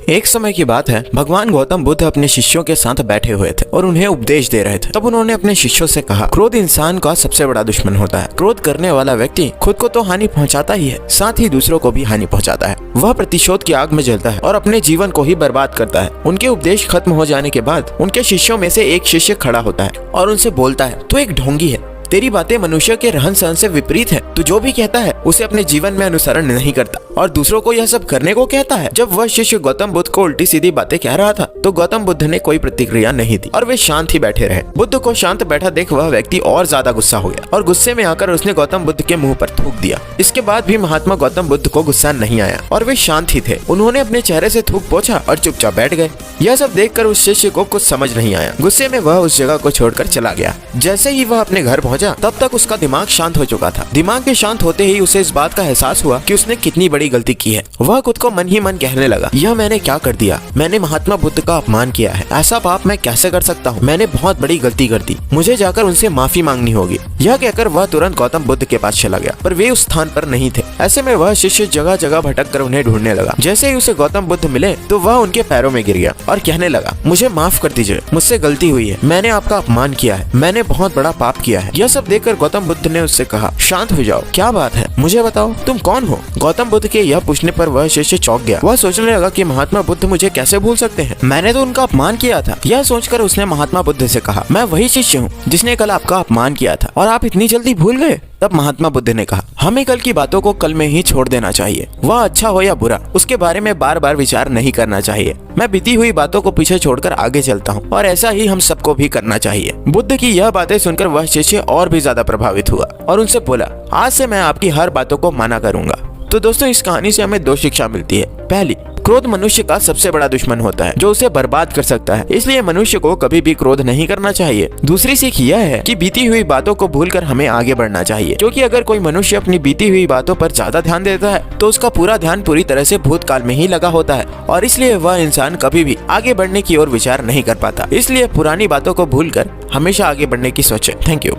एक समय की बात है, भगवान गौतम बुद्ध अपने शिष्यों के साथ बैठे हुए थे और उन्हें उपदेश दे रहे थे। तब उन्होंने अपने शिष्यों से कहा, क्रोध इंसान का सबसे बड़ा दुश्मन होता है। क्रोध करने वाला व्यक्ति खुद को तो हानि पहुंचाता ही है, साथ ही दूसरों को भी हानि पहुंचाता है। वह प्रतिशोध की आग में जलता है और अपने जीवन को ही बर्बाद करता है। उनके उपदेश खत्म हो जाने के बाद उनके शिष्यों में से एक शिष्य खड़ा होता है और उनसे बोलता है, तू एक ढोंगी है, तेरी बातें मनुष्य के रहन सहन से विपरीत है। तू जो भी कहता है उसे अपने जीवन में अनुसरण नहीं करता और दूसरों को यह सब करने को कहता है। जब वह शिष्य गौतम बुद्ध को उल्टी सीधी बातें कह रहा था तो गौतम बुद्ध ने कोई प्रतिक्रिया नहीं दी और वे शांत ही बैठे रहे। बुद्ध को शांत बैठा देख वह व्यक्ति और ज्यादा गुस्सा हो गया और गुस्से में आकर उसने गौतम बुद्ध के मुंह पर थूक दिया। इसके बाद भी महात्मा गौतम बुद्ध को गुस्सा नहीं आया और वे शांत ही थे। उन्होंने अपने चेहरे से थूक पोंछा और चुपचाप बैठ गए। यह सब देखकर उस शिष्य को कुछ समझ नहीं आया। गुस्से में वह उस जगह को छोड़कर चला गया। जैसे ही वह अपने घर पहुंचा तब तक उसका दिमाग शांत हो चुका था। दिमाग के शांत होते ही उसे इस बात का एहसास हुआ कि उसने कितनी बड़ी गलती की है। वह खुद को मन ही मन कहने लगा, यह मैंने क्या कर दिया? मैंने महात्मा बुद्ध का अपमान किया है। ऐसा पाप मैं कैसे कर सकता हूँ? मैंने बहुत बड़ी गलती कर दी। मुझे जाकर उनसे माफी मांगनी होगी। यह कहकर वह तुरंत गौतम बुद्ध के पास चला गया, पर वे उस स्थान पर नहीं थे। ऐसे में वह शिष्य जगह जगह भटक कर उन्हें ढूंढने लगा। जैसे ही उसे गौतम बुद्ध मिले तो वह उनके पैरों में गिर गया और कहने लगा, मुझे माफ कर दीजिए, मुझसे गलती हुई है। मैंने आपका अपमान किया है। मैंने बहुत बड़ा पाप किया है। यह सब देखकर गौतम बुद्ध ने उससे कहा, शांत हो जाओ, क्या बात है? मुझे बताओ, तुम कौन हो? गौतम बुद्ध के यह पूछने पर वह शिष्य चौंक गया। वह सोचने लगा कि महात्मा बुद्ध मुझे कैसे भूल सकते हैं? मैंने तो उनका अपमान किया था। यह सोचकर उसने महात्मा बुद्ध से कहा, मैं वही शिष्य हूँ जिसने कल आपका अपमान किया था और आप इतनी जल्दी भूल गए? तब महात्मा बुद्ध ने कहा, हमें कल की बातों को कल में ही छोड़ देना चाहिए। वह अच्छा हो या बुरा, उसके बारे में बार बार विचार नहीं करना चाहिए। मैं बीती हुई बातों को पीछे छोड़कर आगे चलता हूँ और ऐसा ही हम सबको भी करना चाहिए। बुद्ध की यह बातें सुनकर वह शिष्य और भी ज्यादा प्रभावित हुआ और उनसे बोला, आज से मैं आपकी हर बातों को माना करूंगा। तो दोस्तों, इस कहानी से हमें दो शिक्षा मिलती है। पहली, क्रोध मनुष्य का सबसे बड़ा दुश्मन होता है जो उसे बर्बाद कर सकता है, इसलिए मनुष्य को कभी भी क्रोध नहीं करना चाहिए। दूसरी सीख यह है कि बीती हुई बातों को भूलकर हमें आगे बढ़ना चाहिए, क्योंकि अगर कोई मनुष्य अपनी बीती हुई बातों पर ज्यादा ध्यान देता है तो उसका पूरा ध्यान पूरी तरह से भूतकाल में ही लगा होता है और इसलिए वह इंसान कभी भी आगे बढ़ने की ओर विचार नहीं कर पाता। इसलिए पुरानी बातों को भूलकर हमेशा आगे बढ़ने की सोचे। Thank you.